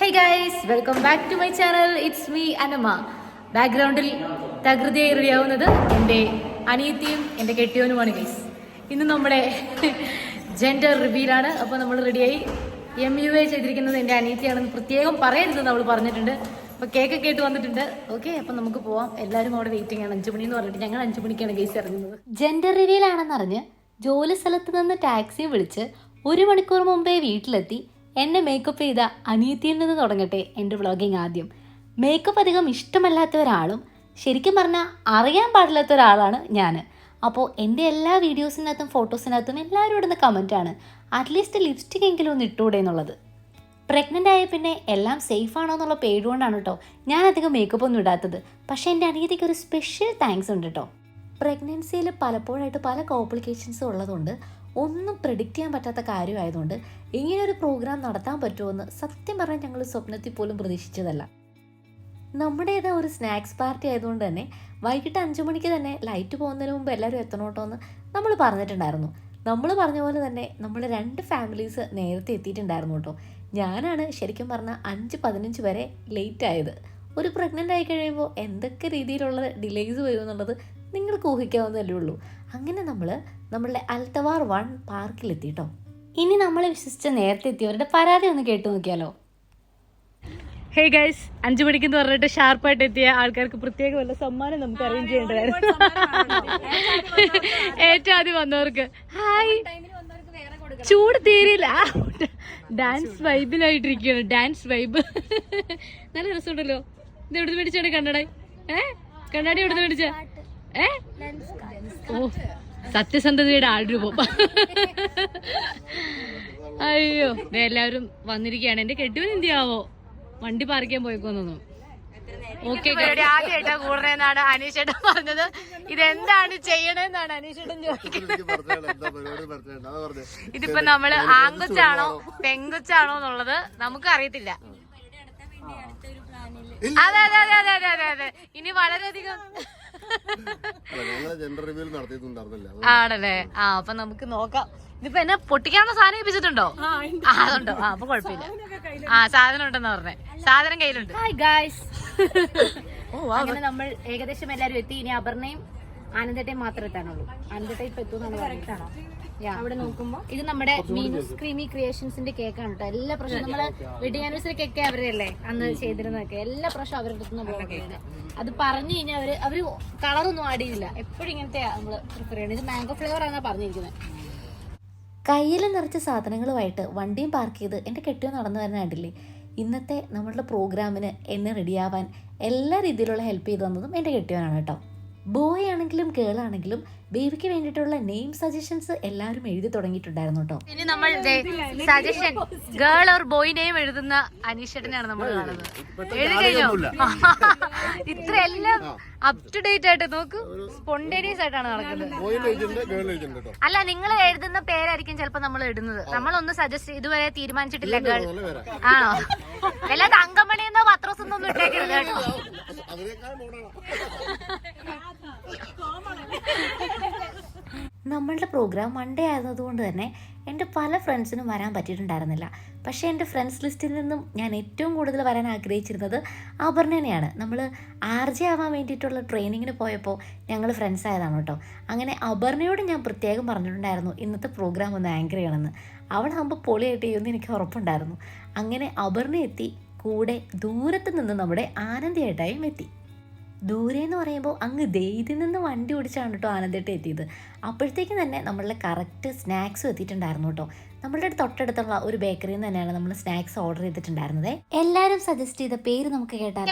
Hey guys, welcome back to my channel. It's me Anama. ബാക്ക്ഗ്രൗണ്ടിൽ തകൃതിയായി റെഡിയാവുന്നത് എൻ്റെ അനിയത്തിയും എൻ്റെ കെട്ടിയവനുമാണ് ഗൈസ്. ഇന്ന് നമ്മുടെ ജെൻഡർ റിവീലാണ്. അപ്പോൾ നമ്മൾ റെഡിയായി. MUA ചെയ്തിരിക്കുന്നത് എൻ്റെ അനിയത്തിയാണെന്ന് പ്രത്യേകം പറയരുത് നമ്മൾ പറഞ്ഞിട്ടുണ്ട്. അപ്പോൾ കേക്കൊക്കെ ആയിട്ട് വന്നിട്ടുണ്ട്. ഓക്കെ, അപ്പം നമുക്ക് പോവാം. എല്ലാവരും അവിടെ വെയിറ്റിംഗ് ആണ്. 5 മണി എന്ന് പറഞ്ഞിട്ട് ഞങ്ങൾ 5 മണിക്കാണ് ഗൈസ് ഇറങ്ങുന്നത്. ജെൻഡർ റിവീലാണെന്നറിഞ്ഞ് ജോലി സ്ഥലത്ത് നിന്ന് ടാക്സി വിളിച്ച് 1 മണിക്കൂർ മുമ്പേ വീട്ടിലെത്തി എന്നെ മേക്കപ്പ് ചെയ്ത അനിയത്തിയിൽ നിന്ന് തുടങ്ങട്ടെ എൻ്റെ വ്ളോഗിങ്. ആദ്യം മേക്കപ്പ് അധികം ഇഷ്ടമല്ലാത്ത ഒരാളും ശരിക്കും പറഞ്ഞാൽ അറിയാൻ പാടില്ലാത്ത ഒരാളാണ് ഞാൻ. അപ്പോൾ എൻ്റെ എല്ലാ വീഡിയോസിനകത്തും ഫോട്ടോസിനകത്തും എല്ലാവരും ഇടുന്ന കമൻറ്റാണ് അറ്റ്ലീസ്റ്റ് ലിപ്സ്റ്റിക് എങ്കിലും ഒന്ന് ഇട്ടുകൂടെ എന്നുള്ളത്. പ്രഗ്നൻ്റ് ആയ പിന്നെ എല്ലാം സേഫ് ആണോ എന്നുള്ള പേടുകൊണ്ടാണ് കേട്ടോ ഞാൻ അധികം മേക്കപ്പ് ഒന്നും ഇടാത്തത്. പക്ഷേ എൻ്റെ അനിയത്തിക്ക് ഒരു സ്പെഷ്യൽ താങ്ക്സ് ഉണ്ട് കേട്ടോ. പ്രഗ്നൻസിയിൽ പലപ്പോഴായിട്ട് പല കോംപ്ലിക്കേഷൻസും ഉള്ളതുകൊണ്ട് ഒന്നും പ്രെഡിക്റ്റ് ചെയ്യാൻ പറ്റാത്ത കാര്യമായതുകൊണ്ട് ഇങ്ങനൊരു പ്രോഗ്രാം നടത്താൻ പറ്റുമെന്ന് സത്യം പറഞ്ഞാൽ ഞങ്ങൾ സ്വപ്നത്തിൽ പോലും പ്രതീക്ഷിച്ചതല്ല. നമ്മുടേതാ ഒരു സ്നാക്സ് പാർട്ടി ആയതുകൊണ്ട് തന്നെ വൈകിട്ട് 5 മണിക്ക് തന്നെ ലൈറ്റ് പോകുന്നതിന് മുമ്പ് എല്ലാവരും എത്തണോട്ടോ എന്ന് നമ്മൾ പറഞ്ഞിട്ടുണ്ടായിരുന്നു. നമ്മൾ പറഞ്ഞ പോലെ തന്നെ നമ്മൾ 2 ഫാമിലീസ് നേരത്തെ എത്തിയിട്ടുണ്ടായിരുന്നു കേട്ടോ. ഞാനാണ് ശരിക്കും പറഞ്ഞാൽ 5:15 വരെ ലേറ്റ് ആയത്. ഒരു പ്രഗ്നൻ്റ് ആയി കഴിയുമ്പോൾ എന്തൊക്കെ രീതിയിലുള്ള ഡിലേസ് വരും എന്നുള്ളത് നിങ്ങൾക്ക് ഊഹിക്കാവുന്നതല്ലേ ഉള്ളൂ. അങ്ങനെ നമ്മൾ നമ്മളുടെ അൽത്തവാർ 1 പാർക്കിലെത്തിട്ടോ. ഇനി നമ്മളെ വിശ്വസിച്ച് നേരത്തെ എത്തിയവരുടെ പരാതി ഒന്ന് കേട്ടു നോക്കിയാലോ. ഹേ ഗൈസ്, 5 മണിക്കെന്ന് പറഞ്ഞിട്ട് ഷാർപ്പായിട്ട് എത്തിയ ആൾക്കാർക്ക് പ്രത്യേക വല്ല സമ്മാനം നമുക്ക് അറേഞ്ച് ചെയ്യേണ്ടതായിരുന്നു. ഏറ്റവും ആദ്യം വന്നവർക്ക് ഹായ്. ചൂട് തീരില്ല, ഡാൻസ് വൈബിലായിട്ടിരിക്കുകയാണ്. ഡാൻസ് വൈബ് നല്ല രസമുണ്ടല്ലോ. ഇത് എവിടെ മേടിച്ചാണ് കണ്ണട? കണ്ണാടി എവിടെ മേടിച്ച? ഓ, സത്യസന്ധതയുടെ ആൾരൂപം. അയ്യോ, എല്ലാവരും വന്നിരിക്കുകയാണ്. എന്റെ കെട്ടിയവൻ എന്തിയാവോ വണ്ടി പാർക്കാൻ പോയിക്കൊന്നു. ഓക്കെ, ആദ്യമായിട്ടാ കൂടണെന്നാണ് അനീഷേട്ടൻ പറഞ്ഞത്. ഇതെന്താണ് ചെയ്യണെന്നാണ് അനീഷേട്ടൻ ചോദിക്കുന്നത്. ഇതിപ്പോ നമ്മള് ആങ്കൊച്ചാണോ പെങ്കൊച്ചാണോ എന്നുള്ളത് നമുക്ക് അറിയത്തില്ല. അതെ അതെ അതെ അതെ അതെ അതെ. ഇനി വളരെയധികം ആണല്ലേ. അപ്പൊ നമുക്ക് നോക്കാം. ഇതിപ്പോ എന്നെ പൊട്ടിക്കാനുള്ള സാധനം ഏൽപ്പിച്ചിട്ടുണ്ടോ? അതുണ്ടോ? അപ്പൊ കുഴപ്പമില്ല. സാധനം ഉണ്ടെന്ന് പറഞ്ഞേ. സാധനം കയ്യിലുണ്ട്. Hi guys. അങ്ങനെ നമ്മൾ ഏകദേശം എല്ലാരും എത്തി. ഇനി അപർണയും ആനന്ദേട്ടയും മാത്രമേ എത്താനുള്ളൂ. ആനന്ദേട്ട ഇപ്പൊ എത്തുമെന്നാണ് പറഞ്ഞിട്ടാണോ? അവിടെ നോക്കുമ്പോ ഇത് നമ്മുടെ മീനൂസ് ക്രീമി ക്രിയേഷൻസിന്റെ കേക്കാണ് കേട്ടോ. എല്ലാ പ്രാവശ്യം നമ്മള് വെഡിങ് ആനിവേഴ്സറി കേക്ക് അവരല്ലേ അന്ന് ചെയ്തിരുന്നതൊക്കെ. എല്ലാ പ്രാവശ്യം അവരുടെ അടുത്ത് പോകുന്നത്. അത് പറഞ്ഞു കഴിഞ്ഞാൽ അവര് കളറൊന്നും ആഡ് ചെയ്യില്ല. എപ്പോഴും ഇങ്ങനത്തെ നമ്മള് പ്രിഫർ ചെയ്യണം. ഇത് മാംഗോ ഫ്ലേവർ ആണെന്നാ പറഞ്ഞിരിക്കുന്നത്. കയ്യിൽ നിറച്ച സാധനങ്ങളുമായിട്ട് വണ്ടിയും പാർക്ക് ചെയ്ത് എൻ്റെ കെട്ടിയോ നടന്നു വരുന്ന കണ്ടില്ലേ. ഇന്നത്തെ നമ്മളുടെ പ്രോഗ്രാമിന് എന്നെ റെഡിയാവാൻ എല്ലാ രീതിയിലുള്ള ഹെൽപ്പ് ചെയ്തു തന്നതും എൻ്റെ കെട്ടിയോനാണ് കേട്ടോ. ബോയ് ആണെങ്കിലും ഗേൾ ആണെങ്കിലും ബേബിക്ക് വേണ്ടിയിട്ടുള്ള നെയിം സജഷൻസ് എല്ലാവരും എഴുതി തുടങ്ങിയിട്ടുണ്ടായിരുന്നു കേട്ടോ. ഇനി നമ്മൾ suggestion girl or boy name എഴുതുന്ന അനീഷേട്ടനെയാണ് നമ്മൾ കാണുന്നത്. എഴുതി കഴിഞ്ഞോ? ഇത്ര എല്ലാം അപ് ടു ഡേറ്റ് ആയിട്ട് നോക്കൂ. സ്പോണ്ടേനിയസ് ആയിട്ടാണ് നടക്കുന്നത്. അല്ല, നിങ്ങൾ എഴുതുന്ന പേരായിരിക്കും ചിലപ്പോ നമ്മൾ ഇടുന്നത്. നമ്മളൊന്ന് സജസ്റ്റ് ഇതുവരെ തീരുമാനിച്ചിട്ടില്ല. ഗേൾ ആണോ? അല്ലാതെ അങ്കമണി എന്നോ പത്രോസ് ഒന്നും ഇട്ടേക്കരുത് കേട്ടോ. നമ്മളുടെ പ്രോഗ്രാം മൺഡേ ആയതുകൊണ്ട് തന്നെ എൻ്റെ പല ഫ്രണ്ട്സിനും വരാൻ പറ്റിയിട്ടുണ്ടായിരുന്നില്ല. പക്ഷേ എൻ്റെ ഫ്രണ്ട്സ് ലിസ്റ്റിൽ നിന്നും ഞാൻ ഏറ്റവും കൂടുതൽ വരാൻ ആഗ്രഹിച്ചിരുന്നത് അപർണനെയാണ്. നമ്മൾ RJ ആവാൻ വേണ്ടിയിട്ടുള്ള ട്രെയിനിങ്ങിന് പോയപ്പോൾ ഞങ്ങൾ ഫ്രണ്ട്സ് ആയതാണ് കേട്ടോ. അങ്ങനെ അപർണയോട് ഞാൻ പ്രത്യേകം പറഞ്ഞിട്ടുണ്ടായിരുന്നു ഇന്നത്തെ പ്രോഗ്രാം ഒന്ന് ആങ്കർ ചെയ്യണമെന്ന്. അവളാകുമ്പോൾ പൊളിയായിട്ട് ചെയ്യുമെന്ന് എനിക്ക് ഉറപ്പുണ്ടായിരുന്നു. അങ്ങനെ അപർണ എത്തി. കൂടെ ദൂരത്ത് നിന്ന് നമ്മുടെ ആനന്ദിയേട്ടായും എത്തി. ദൂരെ എന്ന് പറയുമ്പോൾ അങ്ങ് ദെയ്തിൽ നിന്ന് വണ്ടി ഓടിച്ചാണ് കേട്ടോ ആനന്ദേട്ട എത്തിയത്. അപ്പോഴത്തേക്കും തന്നെ നമ്മളുടെ കറക്റ്റ് സ്നാക്സും എത്തിയിട്ടുണ്ടായിരുന്നു കേട്ടോ. നമ്മളുടെ തൊട്ടടുത്തുള്ള ഒരു ബേക്കറിയിൽ നിന്ന് തന്നെയാണ് നമ്മൾ സ്നാക്സ് ഓർഡർ ചെയ്തിട്ടുണ്ടായിരുന്നത്. എല്ലാവരും സജസ്റ്റ് ചെയ്ത പേര് നമുക്ക് കേട്ടാൽ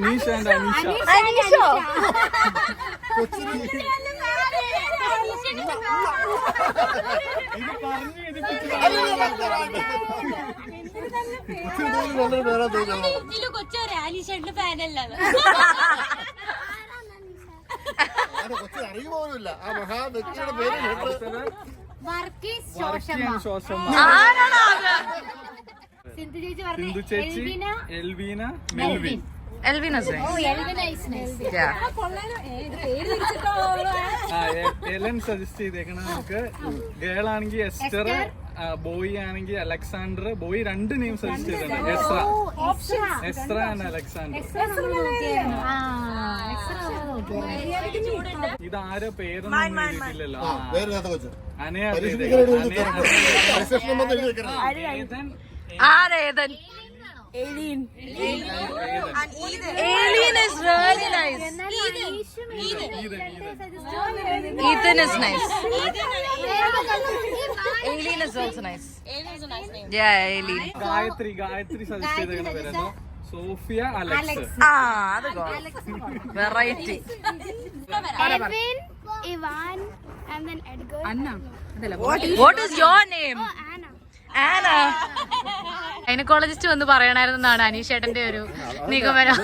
അനീഷ് ആൻഡ് അനീഷ. കൊച്ചൊരു അനീഷന്റെ ഫാനല്ല. കൊച്ചിന് അറിയുപോലുമില്ല ആ മഹാ വ്യക്തിയുടെ പേര് കേട്ട്. വർഗീസ് ശോഷമ്മ. ശോഷമ്മ. സിന്ധു ചേച്ചി പറഞ്ഞു സിന്ധു ചേച്ചി, Elvina, Melvin. Elvin is nice. Elvin is nice. Yeah. Ellen suggest ചെയ്തേക്കണ നമുക്ക്. ഗേൾ ആണെങ്കിൽ എസ്റ്റർ, ബോയ് ആണെങ്കിൽ അലക്സാണ്ടർ. ബോയ് 2 നെയിം സജസ്റ്റ് ചെയ്തിട്ടുണ്ട്, എസ്ര ആൻഡ് അലക്സാണ്ടർ. ഇതാരോ പേരൊന്നും എഴുതിയിട്ടില്ലല്ലോ. പേരില്ലാത്ത കൊച്ചു അനേ Aiden. Alien is really nice. Ethan is nice. Alien is also nice. Yeah, Alien. Gayathri suggest ചെയ്തേക്കണ പേരാണ് സോഫിയ, അലക്സ്. അത് variety. Edwin, Ivan, and then Edgar. Anna. What is your name? Anna. Anna. Gynaecologist വന്ന് പറയണായിരുന്നാണ് അനീഷേട്ടന്റെ ഒരു നിഗമനം.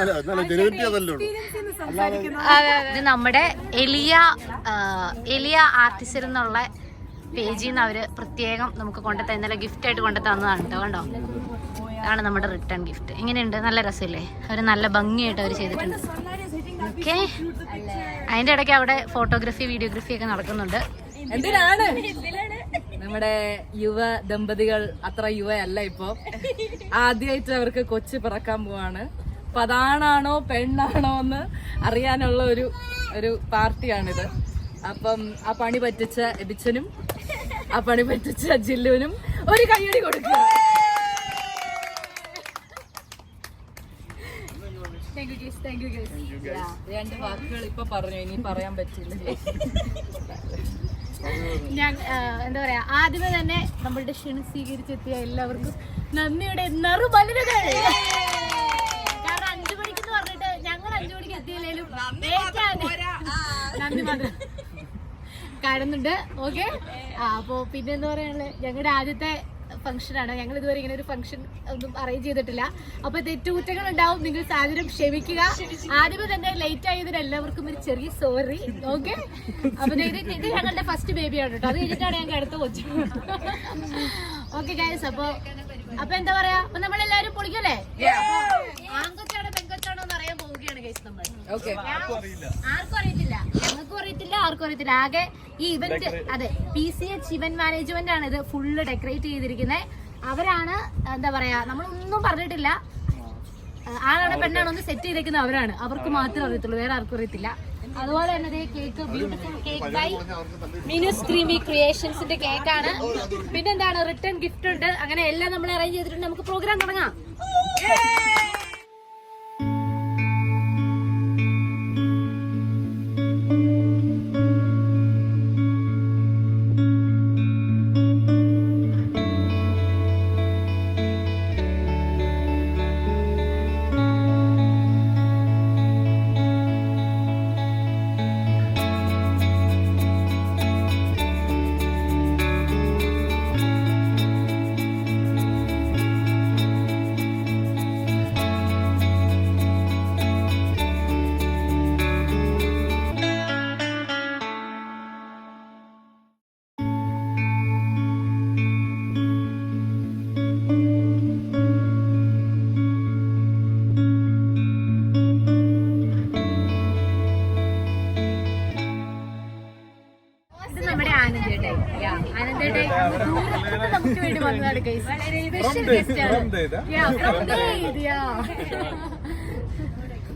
ഇത് നമ്മുടെ എലിയ artist എന്നുള്ള പേജിൽ നിന്ന് അവര് പ്രത്യേകം നമുക്ക് കൊണ്ടുത്ത ഇന്നലെ ഗിഫ്റ്റ് ആയിട്ട് കൊണ്ടുത്തന്നതാണ് കേട്ടോ. കണ്ടോ, ഇതാണ് നമ്മുടെ റിട്ടേൺ ഗിഫ്റ്റ്. എങ്ങനെയുണ്ട്? നല്ല രസമില്ലേ? അവർ നല്ല ഭംഗിയായിട്ട് അവർ ചെയ്തിട്ടുണ്ട്. ഓക്കെ, അതിന്റെ ഇടയ്ക്ക് അവിടെ ഫോട്ടോഗ്രാഫി, വീഡിയോഗ്രാഫി ഒക്കെ നടക്കുന്നുണ്ട്. എന്തിനാണ് നമ്മുടെ യുവ ദമ്പതികൾ അത്ര യുവയല്ല ഇപ്പൊ. ആദ്യമായിട്ട് അവർക്ക് കൊച്ചു പിറക്കാൻ പോവാണ്. അപ്പൊ അതാണാണോ പെണ്ണാണോ എന്ന് അറിയാനുള്ള ഒരു പാർട്ടിയാണിത്. അപ്പം ആ പണി പറ്റിച്ച എബിച്ചനും ആ പണി പറ്റിച്ച ജില്ലുവിനും ഒരു കയ്യടി കൊടുക്കുക. രണ്ട് വാക്കുകൾ ഇപ്പൊ പറഞ്ഞു, ഇനി പറയാൻ പറ്റില്ല. ഞാൻ എന്താ പറയാ, ആദ്യമേ തന്നെ നമ്മളുടെ ക്ഷണം സ്വീകരിച്ചെത്തിയ എല്ലാവർക്കും നന്ദിയുടെ നറുമലരുകൾ. കാരണം 5 മണിക്കെന്ന് പറഞ്ഞിട്ട് ഞങ്ങൾ 5 മണിക്ക് എത്തിയില്ലേലും നന്ദി മാത്രം കാണുന്നുണ്ട്. ഓക്കെ, അപ്പോ പിന്നെ എന്താ പറയാനുള്ളത്, ഞങ്ങളുടെ ആദ്യത്തെ ഫംഗ്ഷനാണ്. ഞങ്ങൾ ഇതുവരെ ഇങ്ങനെ ഒരു ഫംഗ്ഷൻ ഒന്നും അറേഞ്ച് ചെയ്തിട്ടില്ല. അപ്പൊ തെറ്റുകുറ്റങ്ങൾ ഉണ്ടാവും, നിങ്ങൾ സാധനം ക്ഷമിക്കുക. ആദ്യമേ തന്നെ ലേറ്റ് ആയതിന് എല്ലാവർക്കും ഒരു ചെറിയ സോറി. ഓക്കെ, അപ്പൊ ഇത് ഞങ്ങളുടെ ഫസ്റ്റ് ബേബിയാണ് കേട്ടോ. അത് കഴിഞ്ഞിട്ടാണ് ഞങ്ങൾക്ക് അടുത്ത കൊച്ചു. ഓക്കെ ഗൈസ്, അപ്പൊ എന്താ പറയാ, അപ്പൊ നമ്മളെല്ലാരും പൊളിക്കല്ലേ? ആൺകൊച്ചാണോ പെൺകൊച്ചാണോ എന്ന് അറിയാൻ പോവുകയാണ് ഗൈസ് നമ്മൾ. ആർക്കും അറിയത്തില്ല, ഞങ്ങൾക്കും അറിയത്തില്ല, ആർക്കും അറിയത്തില്ല. ആകെ ഈ ഇവന്റ്, അതെ, PCH ഇവന്റ് മാനേജ്മെന്റ് ആണ് ഇത് ഫുള്ള് ഡെക്കറേറ്റ് ചെയ്തിരിക്കുന്നത്. അവരാണ് എന്താ പറയാ, നമ്മളൊന്നും പറഞ്ഞിട്ടില്ല. ആളാണ് പെണ്ണാണോ ഒന്ന് സെറ്റ് ചെയ്തേക്കുന്നത് അവരാണ്. അവർക്ക് മാത്രമേ അറിയത്തുള്ളൂ, വേറെ ആർക്കും അറിയത്തില്ല. അതുപോലെ തന്നെ കേക്ക്, ബ്യൂട്ടിഫുൾ കേക്ക് ബൈ മിനുസ് ക്രീമി ക്രിയേഷൻസിന്റെ കേക്കാണ്. പിന്നെന്താണ്, റിട്ടേൺ ഗിഫ്റ്റ് ഉണ്ട്. അങ്ങനെ എല്ലാം നമ്മൾ അറേഞ്ച് ചെയ്തിട്ടുണ്ട്. നമുക്ക് പ്രോഗ്രാം തുടങ്ങാം. നമുക്ക് വേണ്ടി വന്നതാണ് ഗൈസ്. സ്പെഷ്യൽ ഗസ്റ്റ് ആണ്.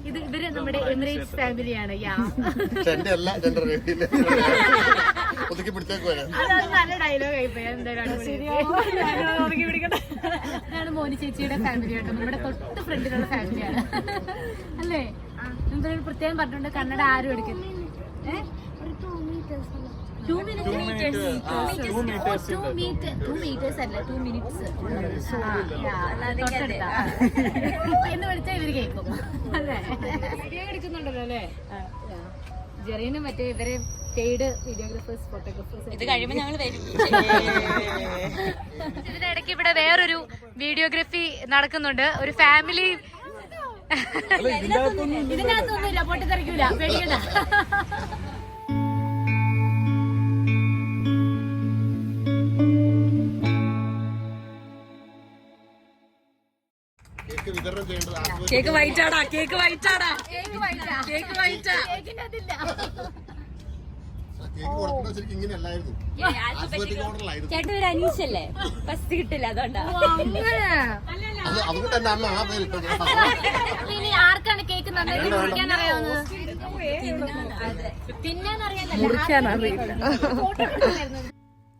ഇത് ഇവര് നമ്മുടെ എമിറേറ്റ്സ് ഫാമിലിയാണ്. അതാണ് നല്ല ഡയലോഗ് ആയിപ്പോയി. അതാണ് മോനി ചേച്ചിയുടെ ഫാമിലി കേട്ടോ. നമ്മുടെ തൊട്ട് ഫ്രണ്ടിലുള്ള ഫാമിലിയാണ് അല്ലേ? എന്തൊരു പ്രത്യേകം പറഞ്ഞിട്ടുണ്ട്, കന്നഡ ആരും എടുക്കുന്നു. 2 meters അല്ല, 2 minutes എന്ന് വിളിച്ചാൽ ഇവര് കേൾക്കും അല്ലേ? വീഡിയോ എടുക്കുന്നുണ്ടല്ലോ അല്ലേ? ജെറീനും മറ്റേ ഇവരെ പെയ്ഡ് വീഡിയോഗ്രാഫേഴ്സ്, ഫോട്ടോഗ്രാഫേഴ്സ്. ഇത് കഴിയുമ്പോൾ ഞങ്ങൾ വരും. ഇതിനിടയ്ക്ക് ഇവിടെ വേറൊരു വീഡിയോഗ്രാഫി നടക്കുന്നുണ്ട്. ഒരു ഫാമിലി. ഇതിനകത്തൊന്നുമില്ല, പൊട്ടിത്തെറിക്കൂല, പേടിക്കണ്ട. കേക്ക് വൈറ്റാടാ, കേക്ക് വൈറ്റാടാ, കേക്ക് വൈറ്റാ. കേക്ക് കൊടുക്കുന്നത് ശരിക്കും ഇങ്ങനെയല്ലായിരുന്നു, ആൽഫബറ്റിക് ഓർഡറിലായിരുന്നു. ചേട്ടൻ ഒരു അനീഷല്ലേ, ഫസ്റ്റ് കിട്ടില്ല അതുകൊണ്ടാ. അത് അതുകൊണ്ട് തന്നെ അമ്മ ആ പേര് ഇട്ടത്. ഇനി ആർക്കാണ് കേക്ക് നന്നായിട്ട് മുറിക്കാൻ അറിയാവുന്നത്?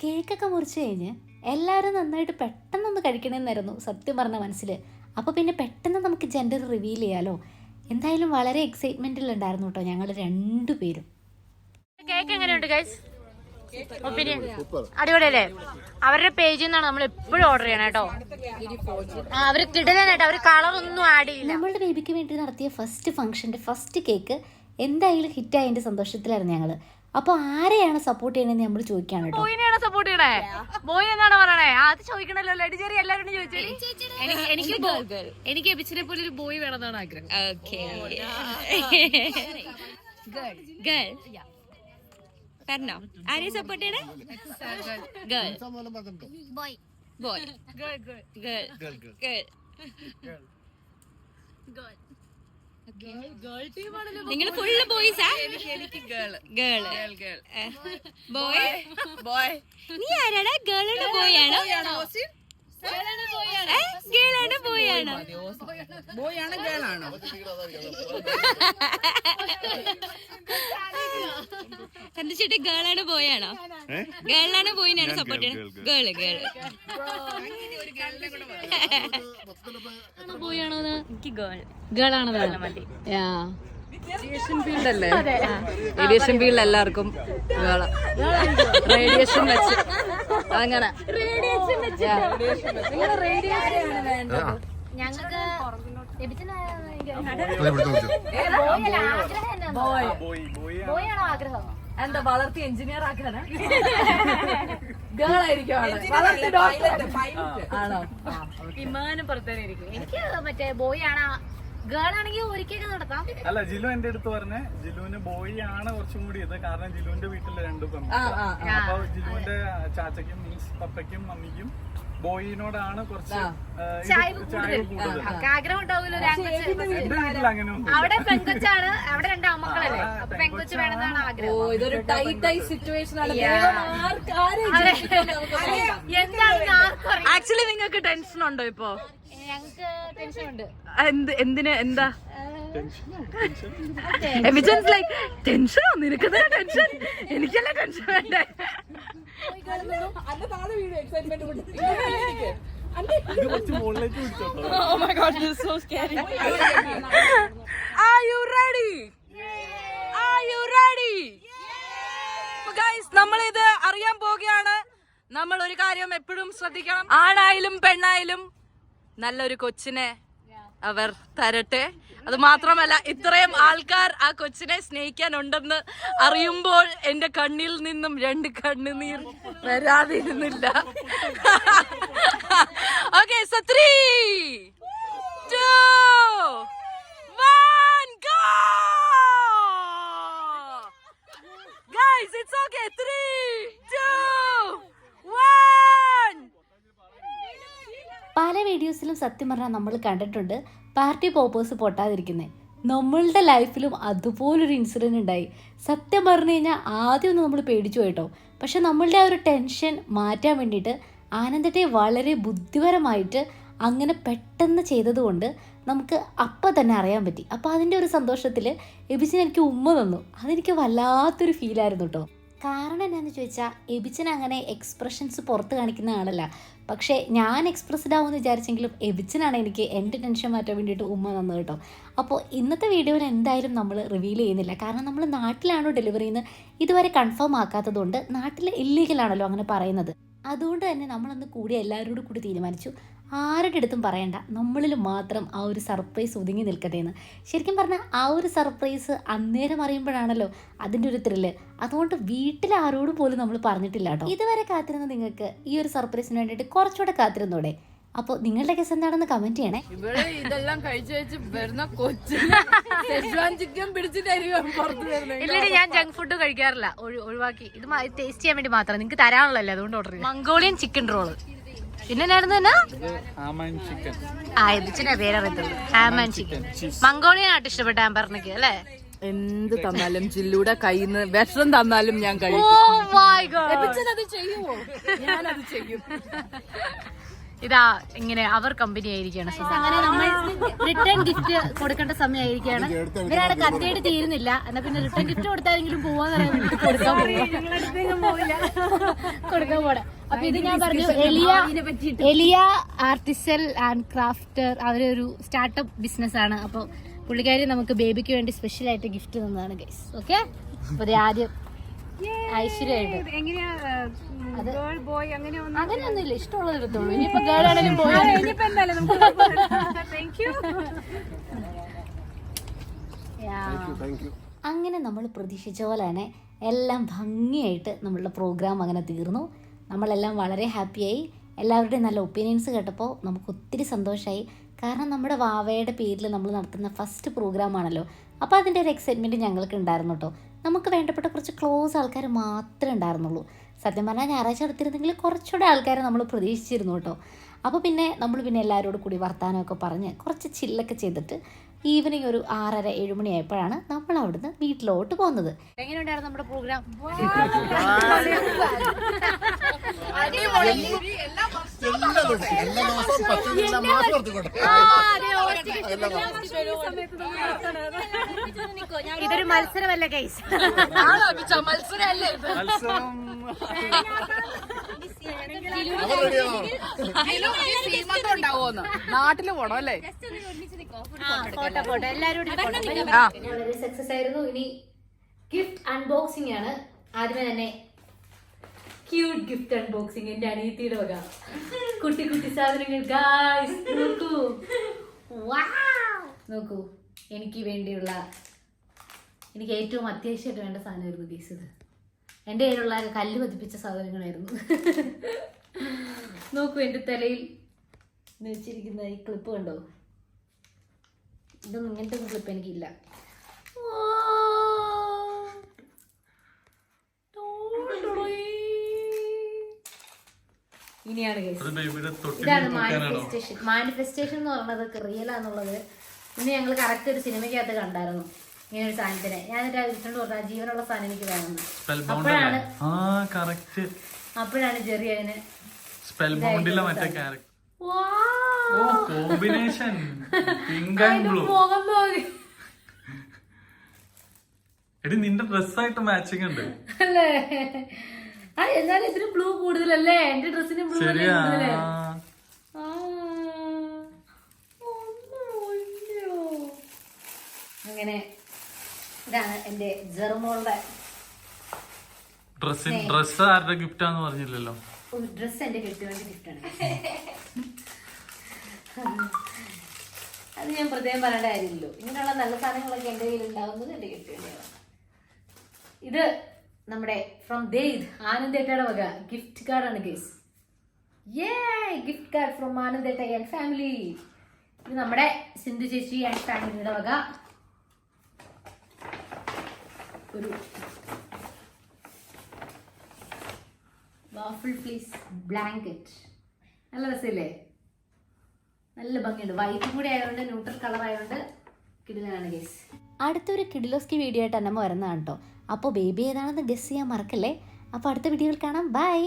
കേക്കൊക്കെ മുറിച്ച് കഴിഞ്ഞ് എല്ലാവരും നന്നായിട്ട് പെട്ടെന്നൊന്ന് കഴിക്കണമെന്നായിരുന്നു സത്യം പറഞ്ഞ മനസ്സിൽ. അപ്പോൾ പിന്നെ പെട്ടെന്ന് നമുക്ക് ജെൻഡർ റിവീൽ ചെയ്യാലോ. എന്തായാലും വളരെ എക്സൈറ്റ്മെൻറ്റിലുണ്ടായിരുന്നു കേട്ടോ ഞങ്ങൾ രണ്ടുപേരും. കേക്ക് എങ്ങനെയുണ്ട് ഗൈസ്? ഒപ്പീനിയൻ അടിപൊളിയല്ലേ? അവരുടെ പേജിൽ നിന്നാണ് നമ്മൾ എപ്പോഴും ഓർഡർ ചെയ്യണം കേട്ടോ. അവര് കിടലാനായിട്ട് അവര് കളർ ഒന്നും ആഡ് ചെയ്യില്ല. നമ്മളുടെ ബേബിക്ക് വേണ്ടി നടത്തിയ ഫസ്റ്റ് ഫംഗ്ഷൻ്റെ ഫസ്റ്റ് കേക്ക് എന്തായാലും ഹിറ്റായതിൻ്റെ സന്തോഷത്തിലായിരുന്നു ഞങ്ങൾ. അപ്പോൾ ആരെയാണ് സപ്പോർട്ട് ചെയ്യണമെന്ന് നമ്മൾ ചോദിക്കുകയാണ് കേട്ടോ. ബോയിനെയാണോ സപ്പോർട്ട് ചെയ്യണേ? ബോയ് എന്നാണ് പറയണേ? അത് ചോദിക്കണല്ലോ. ലഡി ചെറിയ എല്ലാവരും ചോദിച്ചു. എനിക്ക് എബിച്ചിനെ പോലെ ഒരു ബോയ് വേണമെന്നാണ് ആഗ്രഹം. പറഞ്ഞോ, ആരെയും സപ്പോർട്ട് ചെയ്യണേ? Girl, Boy. Boy, girl, girl. നിങ്ങൾ ഫുള്ള് ബോയ്സാ? Girl, boy, boy. നീ ആരാടാ? ഗേളാണോ ബോയ് ആണോ? ഗേളാണോ ബോയ് ആണോ? ബോയ് ആണോ ഗേൾ ആണോ? സന്തോഷിട്ട് ഗേളാണോ ബോയ് ആണോ? ഗേളാണോ ബോയിനാണോ സപ്പോർട്ട് ചെയ്യണം? Girl, girl. എനിക്ക് ഗേൾ, ഗേൾ ആണോ? മതി. ഏവിയേഷൻ ഫീൽഡ് അല്ലേ? ഏവിയേഷൻ ഫീൽഡ് എല്ലാവർക്കും റേഡിയേഷൻ വെച്ച് അങ്ങനെ ഞങ്ങൾക്ക് ബോയ് ആണോ ആഗ്രഹം? എന്താ വളർത്തി എഞ്ചിനീയർ ആക്കാനാ? ഗേൾ ആയിരിക്കും ആണോ? വിമാനം പുറത്തേനായിരിക്കും. എനിക്ക് മറ്റേ ബോയ് ആണ്. ഗേൾ ആണെങ്കിൽ ഒരിക്കലും നടത്താം. അല്ല, ജിലു എന്റെ അടുത്ത് പറഞ്ഞ ജിലുവിന് ബോയ് ആണ് കുറച്ചും കൂടി ഇത്. കാരണം ജിലുവിന്റെ വീട്ടില് രണ്ടു പെണ്ണു. അപ്പൊ ജിലുവിന്റെ ചാച്ചയ്ക്കും മീൻസ് പപ്പയ്ക്കും മമ്മിക്കും ബോയിനോടാണ് കുറച്ച് ചായ കൂടുതൽ. ആഗ്രഹം ഉണ്ടാവുമല്ലോ. എന്റെ വീട്ടിൽ അങ്ങനെ ഒന്നും അവിടെ പെൺകൊച്ചാണ്, അവിടെ രണ്ട് അമ്മക്കളല്ലേ, അപ്പൊ പെൺകൊച്ച് വേണമെന്നാണ് ആഗ്രഹം. ഇതൊരു ടൈറ്റ് സിറ്റുവേഷൻ ആണ്. എന്താണെന്ന് ആർക്കും അറിയാം. ആക്ച്വലി നിങ്ങൾക്ക് ടെൻഷൻ ഉണ്ടോ ഇപ്പൊ? ഞങ്ങക്ക് ടെൻഷൻ ഉണ്ട്. എന്തിന്? എന്താ എവിജൻസ് ലൈക്ക് ടെൻഷനോ? നിനക്കെന്താ ടെൻഷൻ? എനിക്കല്ല ടെൻഷൻ വേണ്ടേ? ഇത് കുറച്ച് മുകളിലേക്ക് പിടിച്ചോട്ടോ. Oh my God, this is so scary. Are you ready? Are you ready? Guys, നമ്മൾ ഇത് അറിയാൻ പോവുകയാണ്. നമ്മൾ ഒരു കാര്യം എപ്പോഴും ശ്രദ്ധിക്കണം. ആണായാലും പെണ്ണായാലും നല്ലൊരു കൊച്ചിനെ അവർ തരട്ടെ. അത് മാത്രമല്ല, ഇത്രയും ആൾക്കാർ ആ കൊച്ചിനെ സ്നേഹിക്കാനുണ്ടെന്ന് അറിയുമ്പോൾ എന്റെ കണ്ണിൽ നിന്നും 2 കണ്ണുനീർ വരാതിരുന്നില്ല. Okay, so 3, 2, 1, go! Guys, it's okay. 3, 2, 1. പല വീഡിയോസിലും സത്യം പറഞ്ഞാൽ നമ്മൾ കണ്ടിട്ടുണ്ട് പാർട്ടി പോപ്പേഴ്സ് പൊട്ടാതിരിക്കുന്നത്. നമ്മളുടെ ലൈഫിലും അതുപോലൊരു ഇൻസിഡൻറ്റ് ഉണ്ടായി. സത്യം പറഞ്ഞു കഴിഞ്ഞാൽ ആദ്യമൊന്നും നമ്മൾ പേടിച്ചു പോയിട്ടോ. പക്ഷെ നമ്മളുടെ ആ ഒരു ടെൻഷൻ മാറ്റാൻ വേണ്ടിയിട്ട് ആനന്ദത്തെ വളരെ ബുദ്ധിപരമായിട്ട് അങ്ങനെ പെട്ടെന്ന് ചെയ്തതുകൊണ്ട് നമുക്ക് അപ്പം തന്നെ അറിയാൻ പറ്റി. അപ്പോൾ അതിൻ്റെ ഒരു സന്തോഷത്തിൽ എബിച്ചൻ എനിക്ക് ഉമ്മ തന്നു. അതെനിക്ക് വല്ലാത്തൊരു ഫീലായിരുന്നു കേട്ടോ. കാരണം എന്നാന്ന് ചോദിച്ചാൽ എബിച്ചൻ അങ്ങനെ എക്സ്പ്രഷൻസ് പുറത്ത് കാണിക്കുന്ന ആളല്ല. പക്ഷേ ഞാൻ എക്സ്പ്രസ്ഡ് ആവുമെന്ന് വിചാരിച്ചെങ്കിലും എബിച്ചനാണ് എനിക്ക് എൻ്റെ ടെൻഷൻ മാറ്റാൻ വേണ്ടിയിട്ട് ഉമ്മ തന്നത് കേട്ടോ. അപ്പോൾ ഇന്നത്തെ വീഡിയോയിൽ എന്തായാലും നമ്മൾ റിവീൽ ചെയ്യുന്നില്ല. കാരണം നമ്മൾ നാട്ടിലാണോ ഡെലിവറി ചെയ്യുന്നത് ഇതുവരെ കൺഫേം ആക്കാത്തതുകൊണ്ട് നാട്ടിൽ ഇല്ലീഗലാണല്ലോ അങ്ങനെ പറയുന്നത്. അതുകൊണ്ട് തന്നെ നമ്മളന്ന് കൂടി എല്ലാവരോടും കൂടി തീരുമാനിച്ചു ആരുടെ അടുത്തും പറയണ്ട, നമ്മളിൽ മാത്രം ആ ഒരു സർപ്രൈസ് ഒതുങ്ങി നിൽക്കട്ടെ എന്ന്. ശരിക്കും പറഞ്ഞാൽ ആ ഒരു സർപ്രൈസ് അന്നേരം അറിയുമ്പോഴാണല്ലോ അതിൻ്റെ ഒരു ത്രില്ല്. അതുകൊണ്ട് വീട്ടിൽ ആരോടും പോലും നമ്മൾ പറഞ്ഞിട്ടില്ല കേട്ടോ. ഇതുവരെ കാത്തിരുന്ന നിങ്ങൾക്ക് ഈ ഒരു സർപ്രൈസിന് വേണ്ടിയിട്ട് കുറച്ചുകൂടെ കാത്തിരുന്നൂടെ? അപ്പോൾ നിങ്ങളുടെ കേസ് എന്താണെന്ന് കമന്റ് ചെയ്യണേ. ഇവിടെ ഇതെല്ലാം കഴിച്ചു വെച്ച് വരുന്ന കൊച്ചിനെ ചിക്കൻ പിടിച്ചിട്ടായിരിക്കും പുറത്ത് വരുന്നത്. ഇല്ലടി, ഞാൻ ജങ്ക് ഫുഡ് കഴിക്കാറില്ല, ഒഴിവാക്കി. ഇത് ടേസ്റ്റ് ചെയ്യാൻ വേണ്ടി മാത്രം. നിങ്ങൾക്ക് തരാനുള്ളല്ലേ, അതുകൊണ്ട് ഓർഡർ ചെയ്തു. മംഗോളിയൻ ചിക്കൻ റോള് പിന്നെ എന്നായിരുന്നു തന്നെ ഹാം ആൻഡ് ചിക്കൻ. ആ ഇതിന്റെ പേരറിയത്തുള്ളൂ. Ham and chicken. മംഗോളിയനായിട്ട് ഇഷ്ടപ്പെട്ട ആംബറിനൊക്കെ അല്ലേ? എന്ത് തന്നാലും ജില്ലൂടെ കയ്യിൽ നിന്ന് വിഷം തന്നാലും ഞാൻ കഴിക്കും. അത് ചെയ്യുമോ? ഞാനത് ചെയ്യും. ഇതാ ഇങ്ങനെ അവർ കമ്പനി ആയിരിക്കുകയാണ്. അങ്ങനെ നമ്മൾ റിട്ടേൺ ഗിഫ്റ്റ് കൊടുക്കേണ്ട സമയമായിരിക്കുകയാണ്. ഇവരാണ് കത്തിയിട്ട് തീരുന്നില്ല. എന്നാ പിന്നെ റിട്ടേൺ ഗിഫ്റ്റ് കൊടുത്താലെങ്കിലും പോവാന്ന് കൊടുക്കാൻ പോടെ. അപ്പൊ ഇത് ഞാൻ പറഞ്ഞു എലിയ ആർട്ടിസൽ ആൻഡ് ക്രാഫ്റ്റർ, അവരൊരു സ്റ്റാർട്ടപ്പ് ബിസിനസ് ആണ്. അപ്പൊ പുള്ളിക്കാരി നമുക്ക് ബേബിക്ക് വേണ്ടി സ്പെഷ്യൽ ആയിട്ട് ഗിഫ്റ്റ് തന്നതാണ് ഗൈസ്. ഓക്കെ, അപ്പൊ ആദ്യം ഐശ്വര്യമായിട്ട് അങ്ങനെയൊന്നുമില്ല, ഇഷ്ടമുള്ളത് എടുത്തോളൂ. ഇനിയിപ്പോ ഗേൾ ആണെങ്കിലും ബോയ് അങ്ങനെ നമ്മൾ പ്രതീക്ഷിച്ച പോലെ തന്നെ എല്ലാം ഭംഗിയായിട്ട് നമ്മളുടെ പ്രോഗ്രാം അങ്ങനെ തീർന്നു. നമ്മളെല്ലാം വളരെ ഹാപ്പിയായി. എല്ലാവരുടെയും നല്ല ഒപ്പീനിയൻസ് കേട്ടപ്പോൾ നമുക്ക് ഒത്തിരി സന്തോഷമായി. കാരണം നമ്മുടെ വാവയുടെ പേരിൽ നമ്മൾ നടത്തുന്ന ഫസ്റ്റ് പ്രോഗ്രാമാണല്ലോ. അപ്പോൾ അതിൻ്റെ ഒരു എക്സൈറ്റ്മെൻറ്റ് ഞങ്ങൾക്ക് ഉണ്ടായിരുന്നു കേട്ടോ. നമുക്ക് വേണ്ടപ്പെട്ട കുറച്ച് ക്ലോസ് ആൾക്കാർ മാത്രമേ ഉണ്ടായിരുന്നുള്ളൂ. സത്യം പറഞ്ഞാൽ ഞായറാഴ്ച എടുത്തിരുന്നെങ്കിൽ കുറച്ചുകൂടെ ആൾക്കാരെ നമ്മൾ പ്രതീക്ഷിച്ചിരുന്നു കേട്ടോ. അപ്പോൾ നമ്മൾ എല്ലാവരോടും കൂടി വർത്താനമൊക്കെ പറഞ്ഞ് കുറച്ച് ചില്ലൊക്കെ ചെയ്തിട്ട് ഈവനിങ് ഒരു 6:30-7 മണിയായപ്പോഴാണ് നമ്മൾ അവിടുന്ന് വീട്ടിലോട്ട് പോകുന്നത്. എങ്ങനെയുണ്ടായിരുന്നു നമ്മുടെ പ്രോഗ്രാം? ഇതൊരു മത്സരമല്ല ഗൈസ്. മത്സരമല്ലേ ഉണ്ടാവോന്ന് നാട്ടില് പോണോ അല്ലേ? വളരെ സക്സസ് ആയിരുന്നു. ഇനി ഗിഫ്റ്റ് അൺബോക്സിംഗ് ആണ്. ആദ്യമേ തന്നെ ക്യൂട്ട് ഗിഫ്റ്റ് അൺബോക്സിംഗ് എന്റെ അനിയത്തിയുടെ വക. കുട്ടി കുട്ടി സാധനങ്ങൾ ഗായ്സ്. നോക്കൂ, എനിക്ക് വേണ്ടിയുള്ള, എനിക്ക് ഏറ്റവും അത്യാവശ്യമായിട്ട് വേണ്ട സാധനമായിരുന്നു ഗൈസ് ഇത്. എൻ്റെ കയ്യിലുള്ള കല്ല് പതിപ്പിച്ച സാധനങ്ങളായിരുന്നു. നോക്കൂ, എൻ്റെ തലയിൽ വെച്ചിരിക്കുന്ന ഈ ക്ലിപ്പ് കണ്ടോ? ഇതൊന്നും ഇങ്ങനത്തെ ക്ലിപ്പ് എനിക്കില്ല. ഇനിയാണ് ഇതാണ് മാനിഫെസ്റ്റേഷൻ. മാനിഫെസ്റ്റേഷൻ എന്ന് പറയുന്നത് റിയലാന്നുള്ളത് ഇന്ന് ഞങ്ങൾ കറക്റ്റ് ഒരു സിനിമയ്ക്കകത്ത് കണ്ടായിരുന്നു. ഇങ്ങനെ ഒരു സാധനത്തിനെ ഞാൻ എന്നിട്ട് പറഞ്ഞ ജീവനുള്ള സാധനം എനിക്ക് വേണമെന്ന്. അപ്പോഴാണ് ജെറി അതിന് കോമ്പിനേഷൻ പിങ്ക് ആൻഡ് ബ്ലൂ. എടി നിന്റെ ഡ്രസ്സായിട്ട് മാച്ചിങ് ഉണ്ട് അല്ലേ? എന്നാലും ഇതിന് ബ്ലൂ കൂടുതലല്ലേ? എന്റെ ഡ്രസ്സിന് ബ്ലൂ കൂടുതലേ. അങ്ങനെ ഇതാണ് എന്റെ ജെർമോളുടെ ഡ്രസ്. ആരുടെ ഗിഫ്റ്റാന്ന് പറഞ്ഞില്ലല്ലോ. ഡ്രസ് എന്റെ കെട്ടിയവന്റെ ഗിഫ്റ്റാണ്. അത് ഞാൻ പ്രത്യേകം പറയേണ്ട കാര്യമില്ലല്ലോ. ഇങ്ങനെയുള്ള നല്ല സാധനങ്ങളൊക്കെ എന്റെ കയ്യിൽ ഉണ്ടാവുന്നത് എന്റെ കെട്ടിയവന്റെയാണ്. ഇത് നമ്മുടെ ഫ്രം ദേദ് ആനന്ദേട്ടയുടെ വക ഗിഫ്റ്റ് കാർഡാണ് ഗൈസ്. ഗിഫ്റ്റ് കാർഡ് ഫ്രം ആനന്ദേട്ട ആൻഡ് ഫാമിലി. ഇത് നമ്മുടെ സിന്ധു ചേച്ചി ആൻഡ് ഫാമിലിയുടെ വക ഒരു വാഫിൾ ഫ്ലീസ് ബ്ലാങ്കറ്റ്. നല്ല രസമില്ലേ? നല്ല ഭംഗിയുണ്ട്. വൈറ്റും കൂടി ആയതുകൊണ്ട്, ന്യൂട്രൽ കളർ ആയതുകൊണ്ട് കിടിലാണ് ഗൈസ്. അടുത്തൊരു കിഡിലോസ്കി വീഡിയോ ആയിട്ട് അന്നമ്മ വരുന്നതാണ് കേട്ടോ. അപ്പോൾ ബേബി ഏതാണെന്ന് ഗസ് ചെയ്യാൻ മറക്കല്ലേ. അപ്പോൾ അടുത്ത വീഡിയോയിൽ കാണാം. ബൈ.